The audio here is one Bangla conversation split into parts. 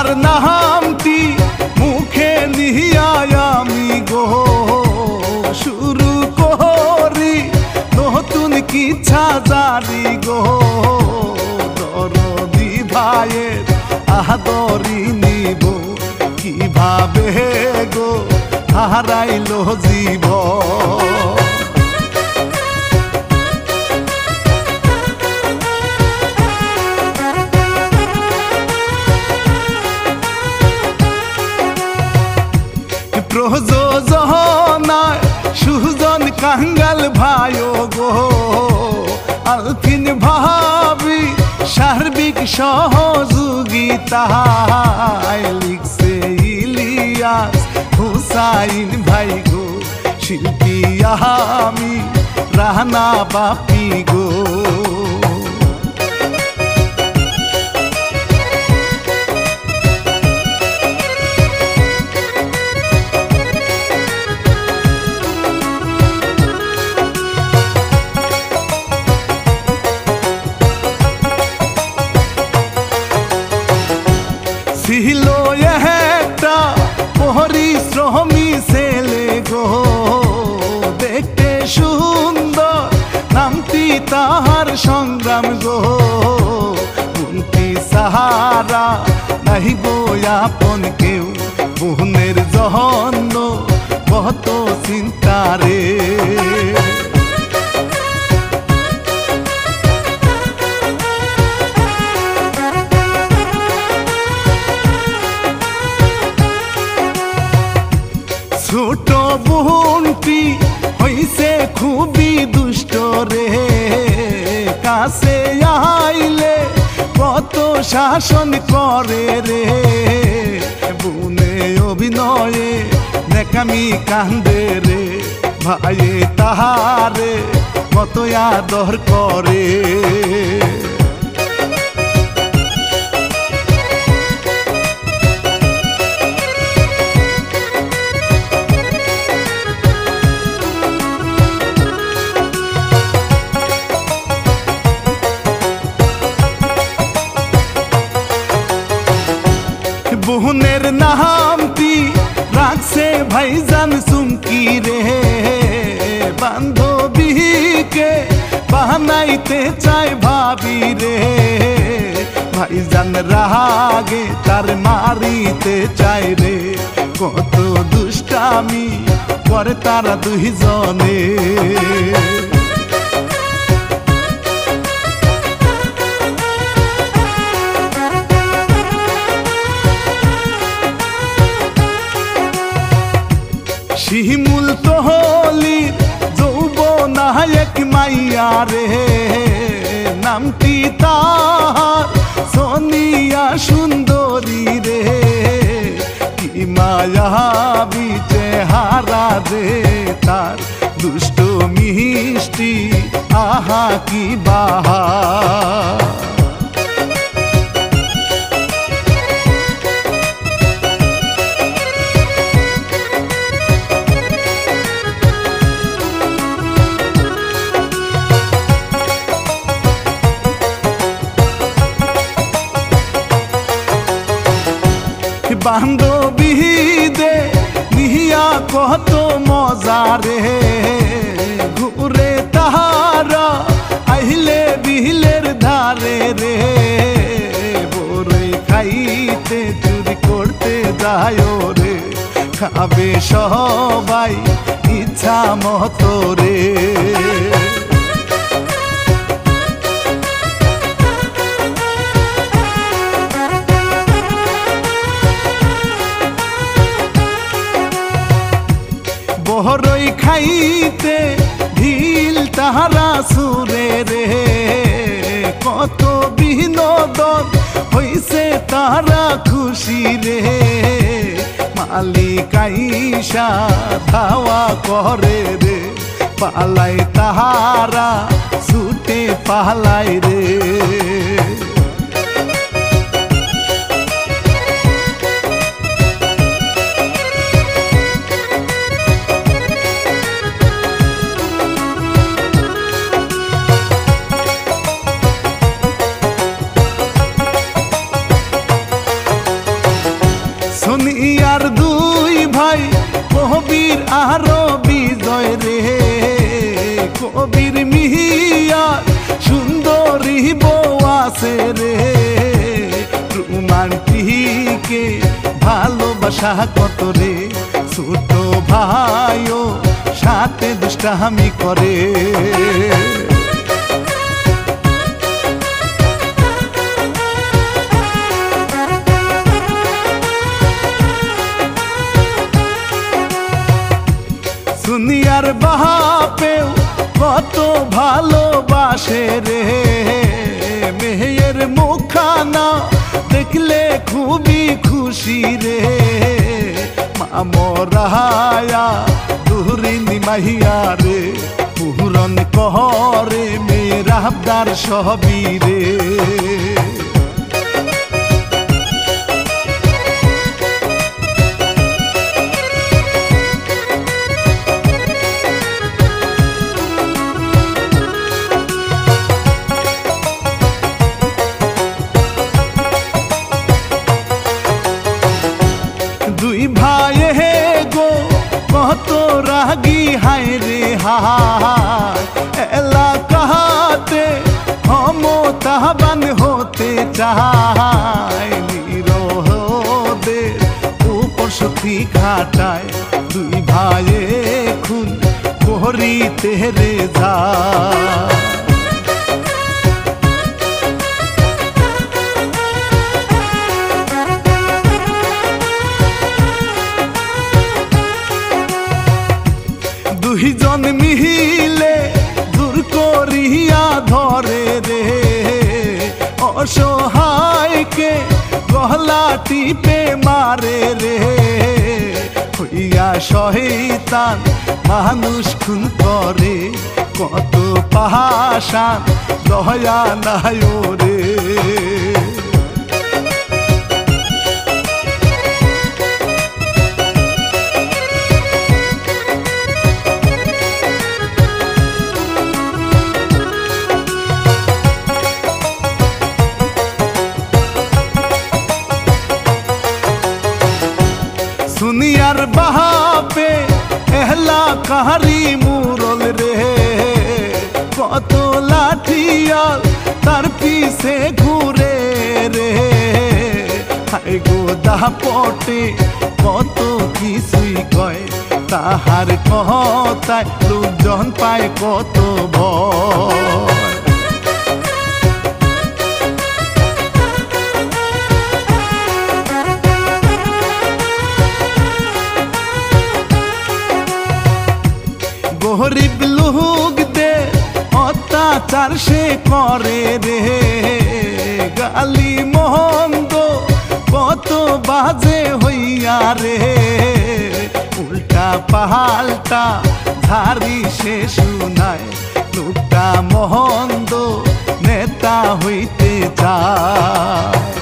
তোমার নামটি মুখে নিয়া আমি গো শুরু করি নতুন কিচ্ছা জারি গো দরদি ভাইয়ের আদরি নিব কিভাবে গো হারাইলো জীবন। প্রযোজনায় সুজন কাঙ্গাল ভাইও গো আলফিন ভাবি সার্বিক সহযোগিতায় লিখছে ইলিয়াস হুসাইন ভাই গো শিল্পী আমি রানা বাপি গো। ছিল একটা পরিশ্রমী ছেলে গো দেখতে সুন্দর নামটি তাহার সংগ্রাম গো কুন্তি সাহারা নাহিব আপন কেউ বোনের জন্য কত চিন্তা রে। ছোট বোনটি হইছে খুবই দুষ্ট রে কাছে আইলে কত শাসন করে রে বোনে অভিনয়ে নেকামি কান্দে রে ভাইয়ে তাহারে কত আদর করে। বোনের নামটি রাখছে ভাইজান চুমকি রে বান্ধবীকে বানাইতে চায় ভাবি রে ভাইজান রাগে তার মারিতে চায় রে কত দুষ্টামি করে তারা দুইজনে। শিমুল তহলির যৌবনায়ক মাইয়া রে নামটি তাহার সোনিয়া সুন্দরী রে কি মায়াবী চেহারা রে তার দুষ্ট মিষ্টি আহা কি বাহার। বান্ধবীদে নিহিয়া কত মজা রে ঘুরে তাহারা আইলে বিলের ধারে রে ভোরে খাইতে চুরি করতে যায় রে খাবে সবাই ইচ্ছা মতো রে। বহরই খাইতে ঢিল তাহারা সুরে রে কত বিনোদন হইছে তাহারা খুশি রে মালিক আইসা ধাওয়া করে রে পালাই তাহারা ছুটে পালাই রে। আছে রে রোমান্টিকে ভালোবাসা কত রে ছোট ভাইও সাথে দুষ্টামি করে দুনিয়ার বাপেও কত ভালোবাসে রে মেয়ের মুখখানা দেখলে খুবই খুশি রে মামরায়া দুহরিনী মাহিয়া রে পূরণ করে মেয়ের আবদার সবই রে দুই ভাইয়ে গো কত রাগি হায় রে হায় এলাকাতে ক্ষমতাবান হতে চায় নিরোধের উপর শক্তি খাটায় দুই ভাইয়ে খুন করিতে রে যায় দুইজন মিলে দূর করিয়া ধরে রে অসহায়কে গলা টিপে মারে রে হইয়া শয়তান মানুষ খুন করে কত পাষাণ দয়া নাই রে দুনিয়ার বাপে এহলা কাহারি মুরল রে কত লাঠিয়াল তার পিছে ঘুরে রে হায় গো দাপটে কত কিছুই কয় তাহার কথায় লোকজন পায় কত ভয় গরিব লোকদের অত্যাচার সে করে রে গালি মন্দ কত বাজে হইয়া রে উল্টা পাল্টা ধারি সে শুনায় লোকটা মন্দ নেতা হইতে চায়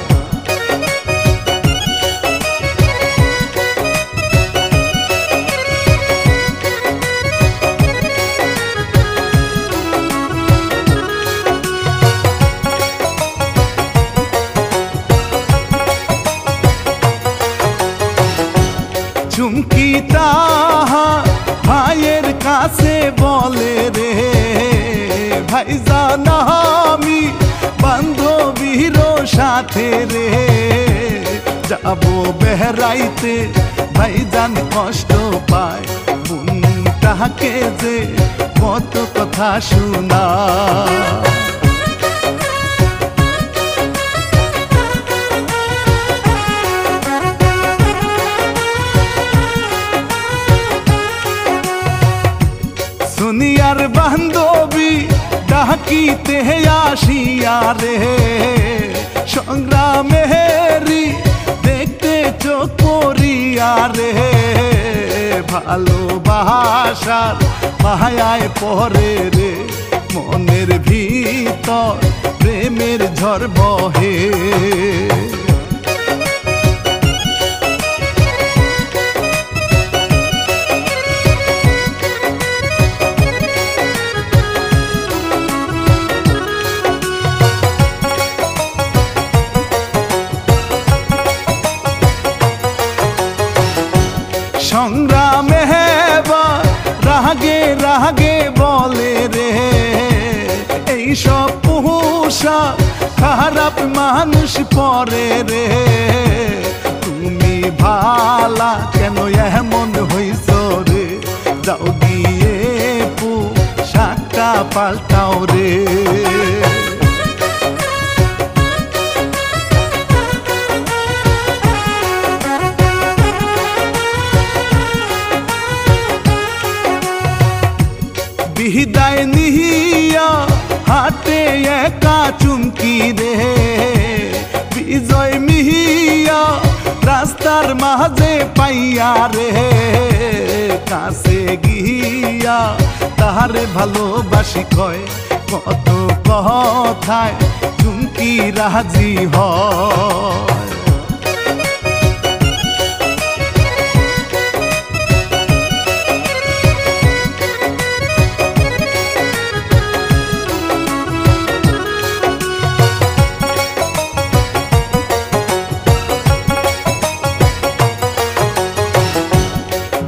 চুমকি তাহা ভাইয়ের কাছে বলে রে ভাইজান আমি বান্ধবীর সাথে রে যাবো বেহরাইতে ভাইজান কষ্ট পায় মনটাকে যে কত কথা শোনা দুনিয়ার বান্ধবী ডাকিতে আসিয়া রে সংগ্রামেরি দেখতে চোখ করিয়া রে ভালোবাসার মায়ায় পরে রে মনের ভিতর প্রেমের ঝড় বহে সংগ্রামে রাগে রাগে বলে রে এইসব পুষা কাহারা খারাপ মানুষ পরে রে তুমি ভালা কেন এমন হইছ রে যাও গিয়ে পোশাকটা পাল্টাও রে বিদায় নিহিয়া হাটে একা চুমকি রে বিজয় মিহিয়া রাস্তার মাঝে পাইয়া রে কাছে গিয়া তাহারে ভালোবাসি কয় কত কথায় চুমকি রাজি হয়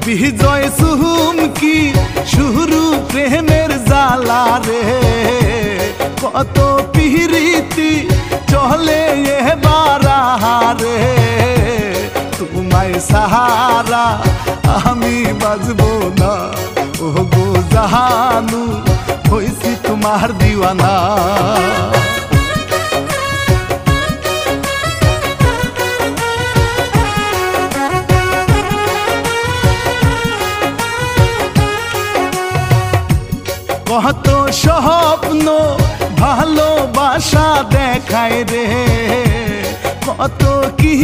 বিজয় সুহুমকি শুরু প্রেমের জালা রে কত পিরিতি চলে এবার রে তোমায় সাহারা আমি বাজবো না ও গো জাহানু হইছি তোমার দিওয়ানা কত স্বপ্ন ভালোবাসা দেখায় রে কত কি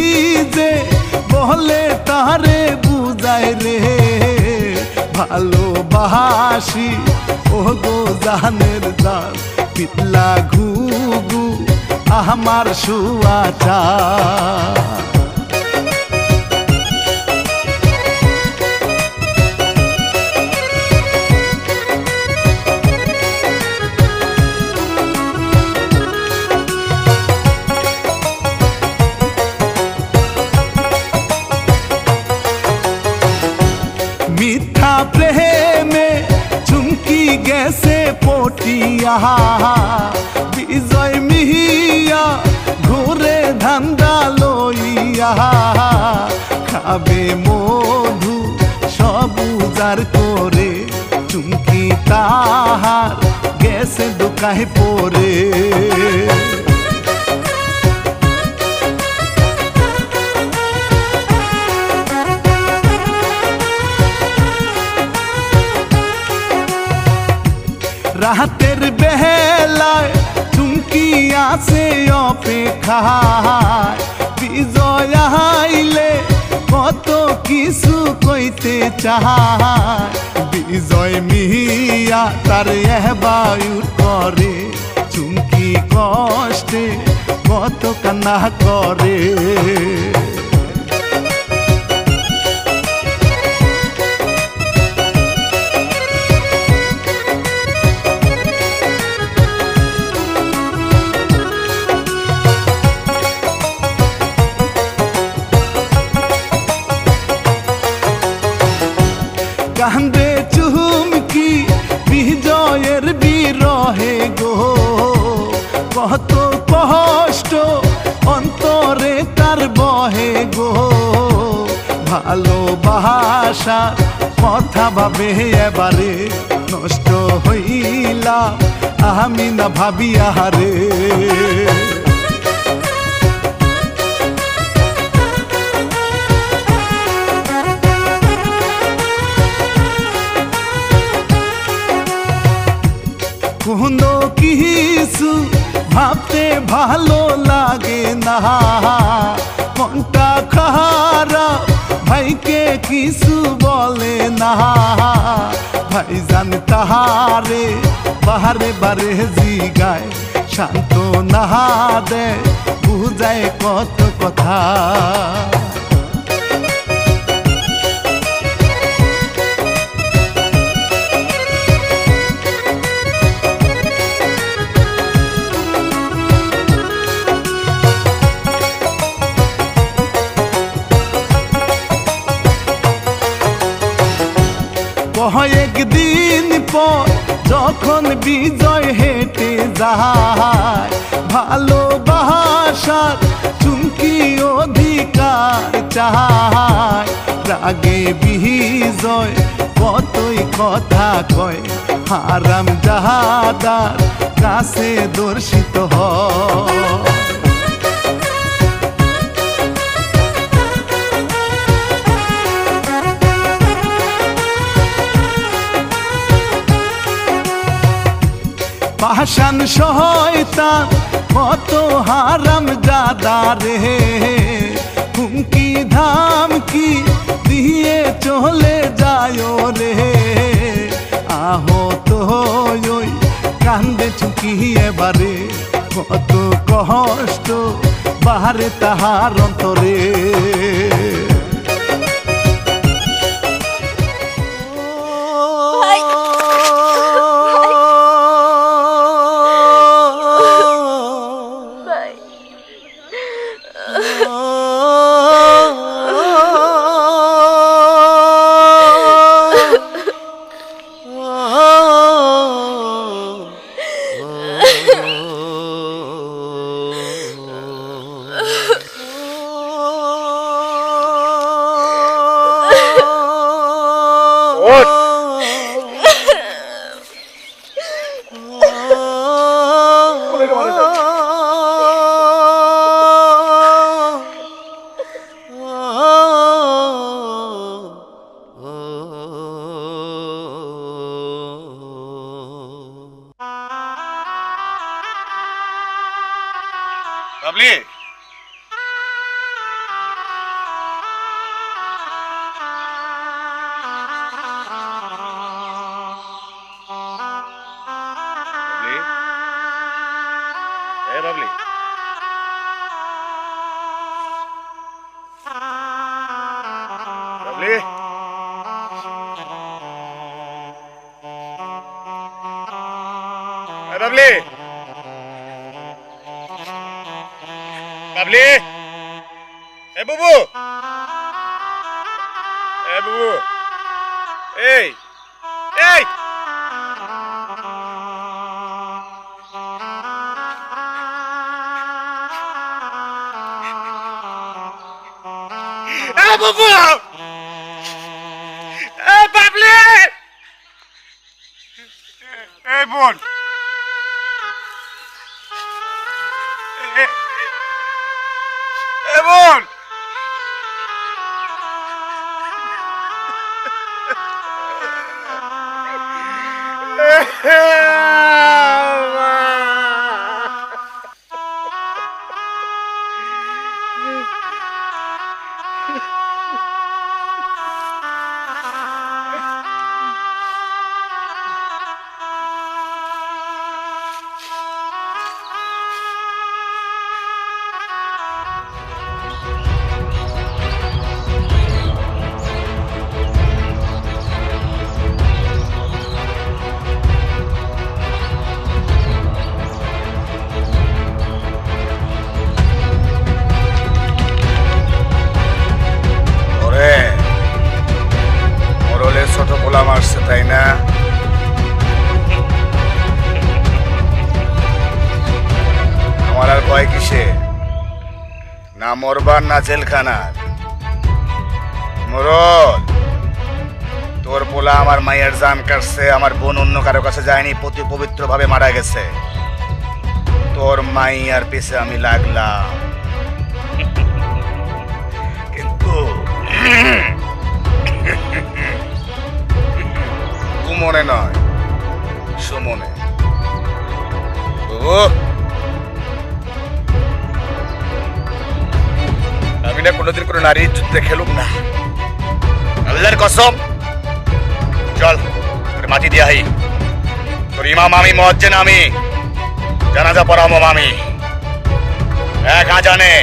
যে বলে তারে বুঝায় রে ভালোবাসি ও গো জানের জান পিতলা ঘুঘু আমার শুয়াচা মিথ্যা প্রেমে চুমকি গেছে পটিয়া বিজয় মিহিয়া ঘুরে ধান্দা লইয়া খাবে মধু সব উজার করে চুমকি তাহার গেছে দোকায় পরে রাতের বেলায় চুমকি আছে অপেক্ষায় বিজয় আইলে কত কিছু কইতে চায় বিজয় মিহিয়া তার বায়ুর করে চুমকি কষ্টে কত কান্না করে কান্দে চুমকি বিজয়ের বিরহে গো কত কষ্ট অন্তরে তার বহে গো ভালোবাসার কথা ভাবে এবারে নষ্ট হইলাম আমি না ভাবিয়া রে কোনো কিছু ভাবতে ভালো লাগে না মনটা খারাপ ভাইকে কিছু বলে না ভাইজান তাহারে বাহারে বারে জিগায় শান্ত না দে বুঝায় কত কথা কয়েকদিন পর যখন বিজয় হেঁটে যায় ভালোবাসা ভালোবাসার চুমকি অধিকার চায় রাগে বিজয় কতই কথা কয় হারাম জাহাদার কাছে দর্শিত হয় পাষাণ শয়তান কত হারাম জাদা রে হুমকি ধামকি দিয়ে চলে যায় রে আহত ওই কান্দে চুকি এবারে কত কষ্ট বাহারে তাহার অন্তরে বাবলি বাবলি বাবলি বাবলি বাবলি এ বুবু এই এই বুবু এ বাবলি এই বোন বোন মারছে তাই না আমার আর ভয় কিসে না মরবার না জেলখানার মরল তোর পোলা আমার মায়ের জান কাটছে আমার বোন অন্য কারো কাছে যায়নি পবিত্র ভাবে মারা গেছে তোর মাইয়ার পিছে আমি লাগলাম কিন্তু মনে নয় সুমনে আমি না কোনোদিন কোনো নারীর যুদ্ধে খেলুম না আল্লাহর কসম চল তোর মাটি দিয়া হাই তোর ইমাম আমি মুয়াজ্জিন আমি জানাজা পড়াবো আমি এক আজানে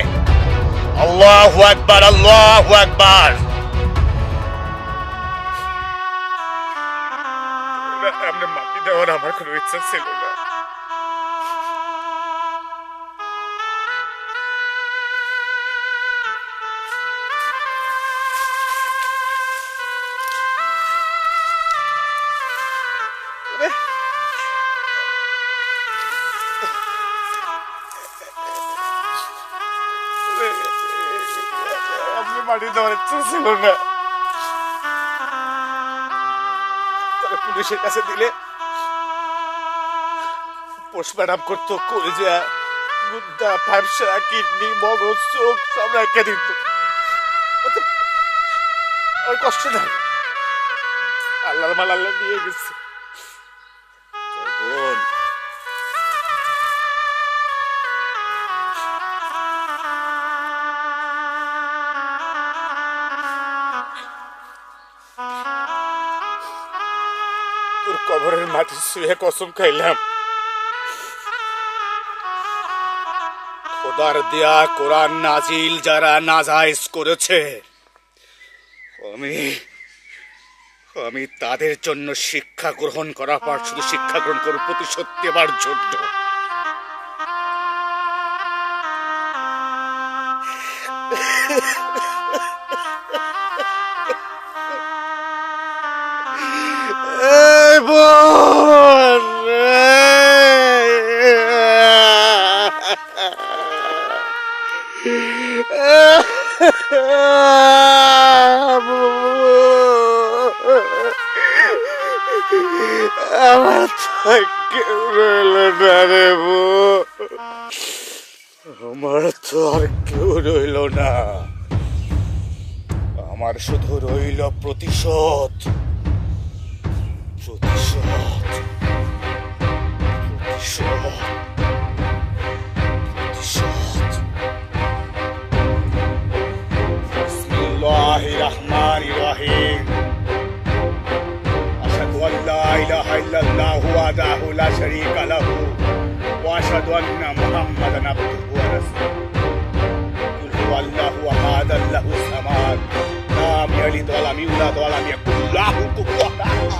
আল্লাহু আকবার আল্লাহু আকবার আপনি মাটি দেওয়ার আমার কোনো ইচ্ছা ছিল না মাটি দেওয়ার ইচ্ছা ছিল না, তবে পুলিশের কাছে দিলে পোস্টমর্টম করতো, কলেজা, গুদ্দা, ফ্যাপসা, কিডনি, মগজ, চোখ সব রেখে দিত। ওই কষ্ট নাই, আল্লাহর মাল আল্লাহ নিয়ে গেছে। বোন, তোর কবরের মাটি শুয়ে কসম খাইলাম, খোদার দেয়া কোরআন নাজিল যারা নাজায়েজ করেছে, আমি তাদের জন্য শিক্ষা গ্রহণ করার পর শুধু শিক্ষা গ্রহণ করব প্রতিশোধ দেবার জন্য। আমার তো কেউ রইল না রে বউ, আমার তো আর কেউ রইল না, আমার শুধু রইল প্রতিশোধ, প্রতিশোধ, প্রতিশোধ, প্রতিশোধ। বিসমিল্লাহির রহমানির রহিম। আশহাদু আল্লা ইলাহা ইল্লাল্লাহু ওয়াহদাহু লা শারীকা লাহু ওয়া আশহাদু আন্না মুহাম্মাদান আবদুহু ওয়া রাসূলুহু। কুল হুয়াল্লাহু আহাদ আল্লাহুস সামাদ লাম ইয়ালিদ ওয়া লাম ইউলাদ ওয়া লাম ইয়াকুল লাহু কুফুওয়ান আহাদ।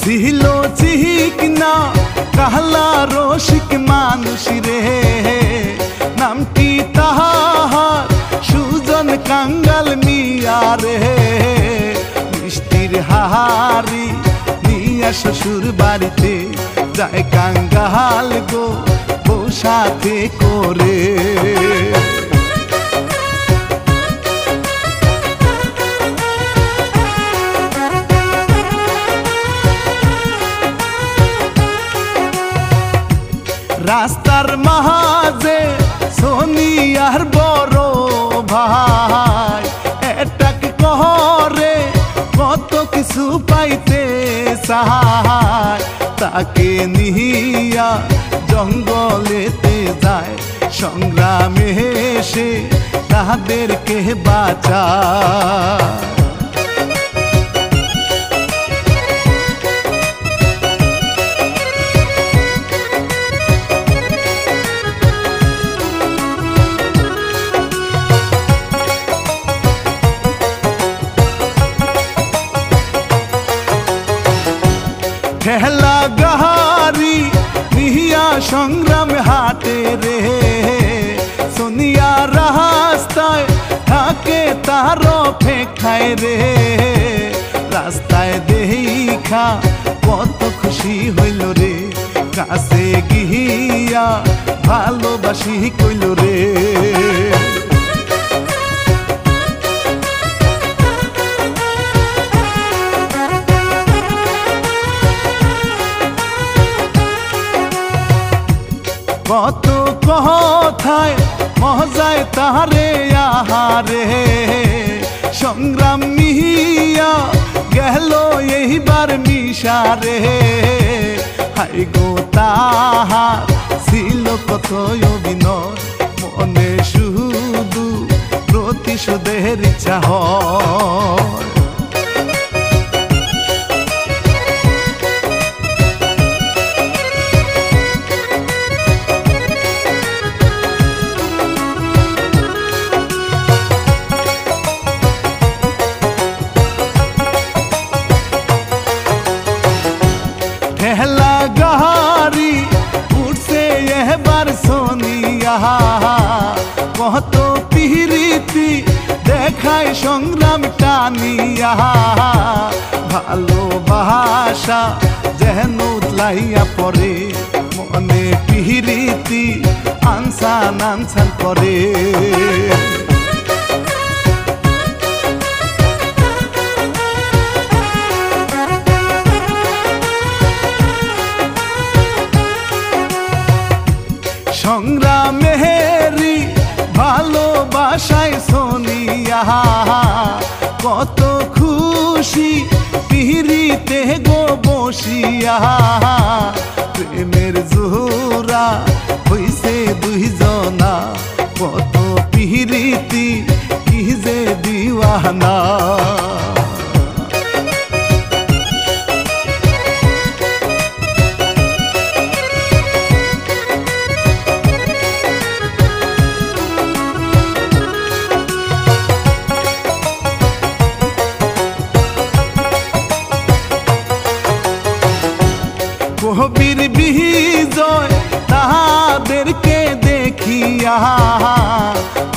ছিল চিহিক না কাহলা রসিক মানুষ রে, নামটি তাহার সুজন কাঙ্গাল মিয়া রে, মিষ্টির হাহারি নিয়া শ্বশুর বাড়িতে যায় কাঙ্গাল গো বউ সাথে করে। রাস্তার মাঝে সোনিয়ার বড় ভাই এটাক কহরে কত কিছু পাইতে চায়, তাকে নিয়া জঙ্গলেতে যায় সংগ্রামে সে তাদেরকে বাঁচায়। ঠেলা গাহারি নিহিয়া সংগ্রাম হাটে রে, সোনিয়া রাস্তায় থাকে তার ফেখায় রে, রাস্তায় দেখা কত খুশি হইল রে, কাছে গিয়া ভালোবাসি কইল রে। কত কথায় মজায় তাহারে আহারে, সংগ্রাম মিহিয়া গেল এইবার মিশারে, হাই গো তাহার ছিল কত অভিনয়, মনে শুধু প্রতিশোধের ইচ্ছা হয়। কত পিরিতি দেখায় সংগ্রাম টানিয়া ভালোবাসা যেন উতলাইয়া পড়ে মনে পিরিতি আনসান আনসান করে সংগ্রামেরি ভালোবাসায় সোনিয়া কত খুশি পিরিতে গো বসিয়া প্রেমের জোরা হইছে দুইজনা কত পিরিতি কি যে দিওয়ানা কবির বিজয় তাহাদেরকে দেখিয়া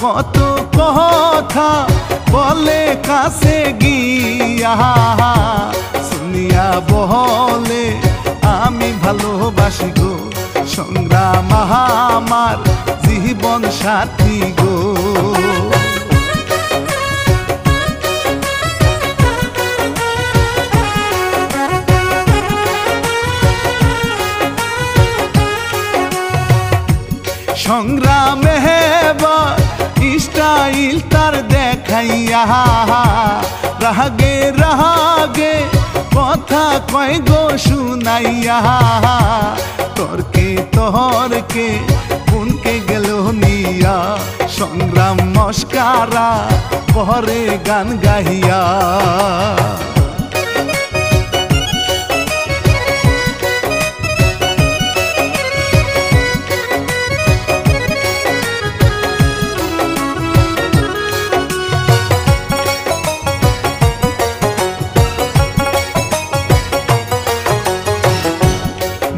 কত কথা বলে কাছে গিয়া শুনিয়া বলে আমি ভালোবাসি গো সংগ্রাম আমার জীবন সাথী গো সংগ্রামে স্টাইল তার দেখাইয়া রাগে রাগে কথা কয় গো শুনাইয়া তর্কে তর্কে কোনকে গেল নিয়া সংগ্রাম মস্কারা পরে গান গাইয়া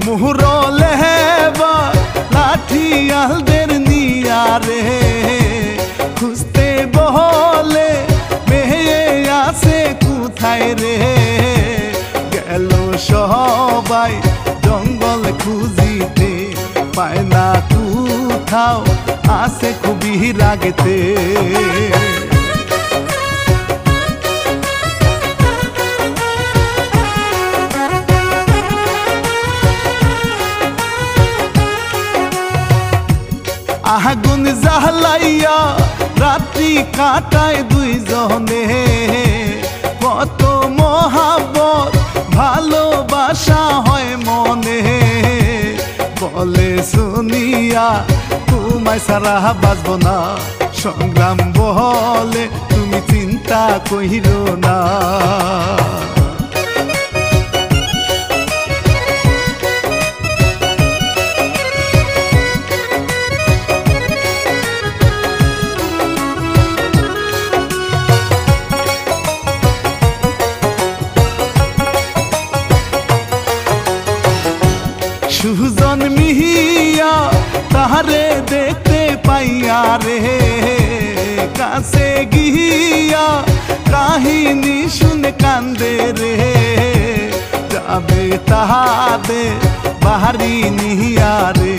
মুহরলে লাঠিয়ালদের নিয়ারে খুঁজতে বহলে মেয়ে আছে কোথায় রে গেল সবাই জঙ্গল খুঁজিতে পায় না কোথাও আছে খুবই রাগেতে আগুন জ্বালাইয়া রাত্রি কাটায় দুইজনে কত মহাব্বত ভালোবাসা হয় মনে বলে শুনিয়া তোমায় সারা বাঁচব না সংগ্রাম বলে তুমি চিন্তা কইরো না সুজন মিহিয়া তাহারে দেখতে পাইয়া রে কাছে গিয়া কাহিনী শুনে কান্দে রে যাবে তাহাদে বাহারি নিহিয়া রে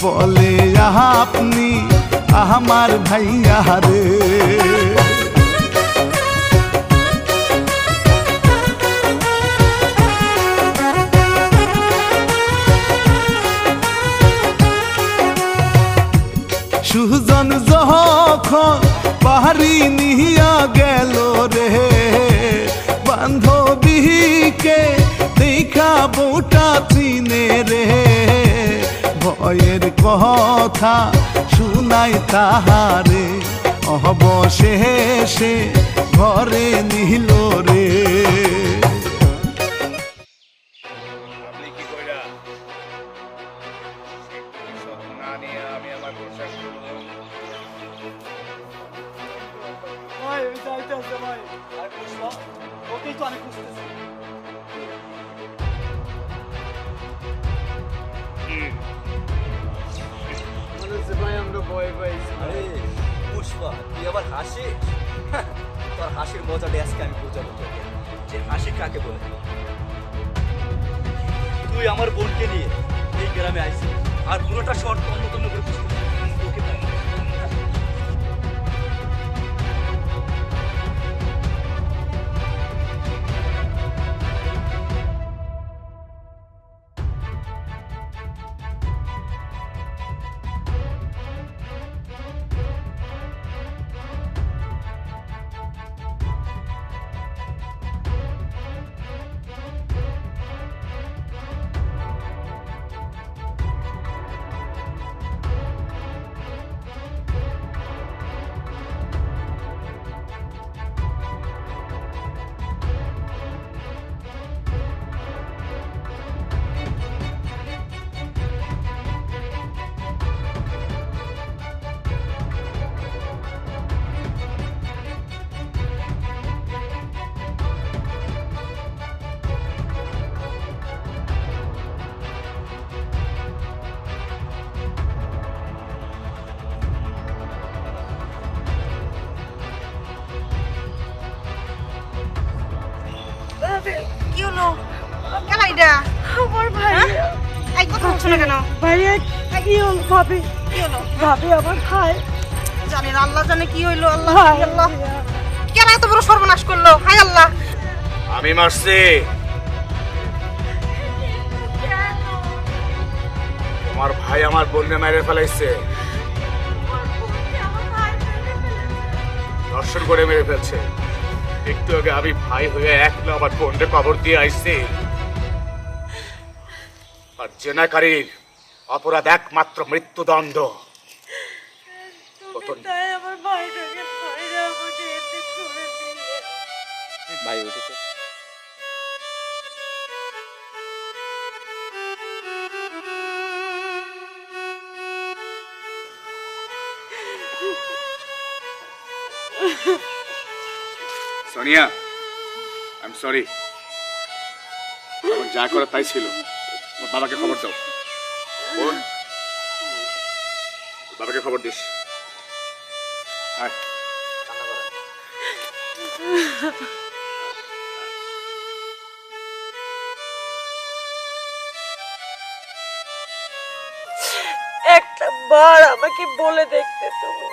বলে আপনি আমার ভাইয়া রে সুজন যখন পাহাড়ি নিয়া গেল রে বান্ধবীকে দেখা বউটা চিনে রে ভয়ের কথা শুনাই তাহারে অবশেষে ঘরে নিল রে ভাই আমরা ভয় পাইছি। আরে পুষ্পা, তুই আবার হাসিস? তোর হাসির মজাটা আজকে আমি বোঝাবো তোকে, যে হাসি কাকে বলে। তুই আমার বোনকে নিয়ে এই গ্রামে আইছিস, আর পুরোটা শর্ত অন্যতম করে তোকে পাই। কি হলো? কেলাইডা আমার ভাই এই কথা হচ্ছে না কেন? ভাইয়া কি হলো ভাবি? কি হলো? ভাবি আমার ভাই জানি না, আল্লাহ জানে কি হইলো। আল্লাহ ভাই আল্লাহ, কেন এত বড় সর্বনাশ করলো? হাই আল্লাহ! আমি মারছি। তোমার ভাই আমার বোনকে মেরে ফেলাইছে, দর্শন করে মেরে ফেলছে। একটু আগে আমি ভাই হয়ে একলা আমার বোনকে কবর দিয়ে আইছি। আর জেনাকারীর অপরাধ একমাত্র মৃত্যুদণ্ড। তাই আমার ভাইটাকে ভাইরা আমাকে এতে করে দিলে। ভাই উঠেছে। Sonia, I am sorry. আমার যা করা তাই ছিল। ওর বাবাকে খবর দাও। বোন, ওর বাবাকে খবর দিস। আয়। একটা বার আমাকে বলে দেখতে তুমি।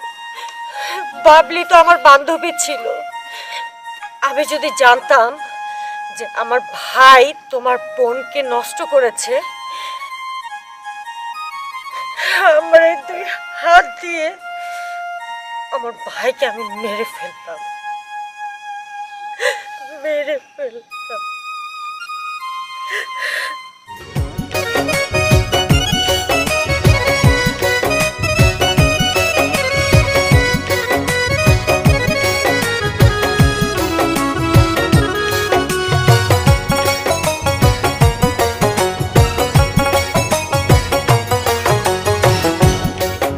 বাবলি তো আমার বান্ধবী ছিল। আমি যদি জানতাম যে আমার ভাই তোমার বোনকে নষ্ট করেছে, আমার এই দুই হাত দিয়ে আমার ভাইকে আমি মেরে ফেলতাম, মেরে ফেলতাম।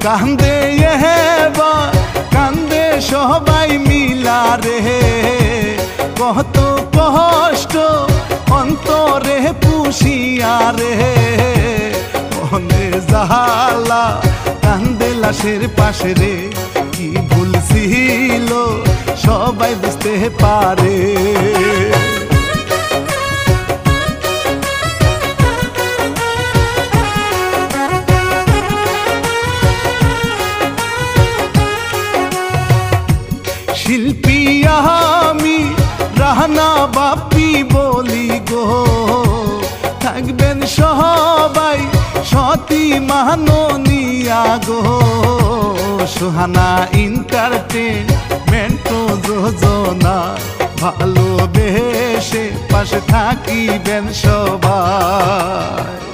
কান্দে এহেবা কান্দে সবাই মিলা রে, কত কষ্ট অন্তরে পুষিয়া রে, মনে জালা কান্দে লাশের পাশে রে, কি ভুল ছিল সবাই বুঝতে পারে। শিল্পী আমি রাহানা বাপি বলি গো, থাকবেন সবাই সতী মাননিয়া গো, সুহানা এন্টারটেনমেন্ট যোজনা ভালোবেসে পাশে থাকিবেন সবাই।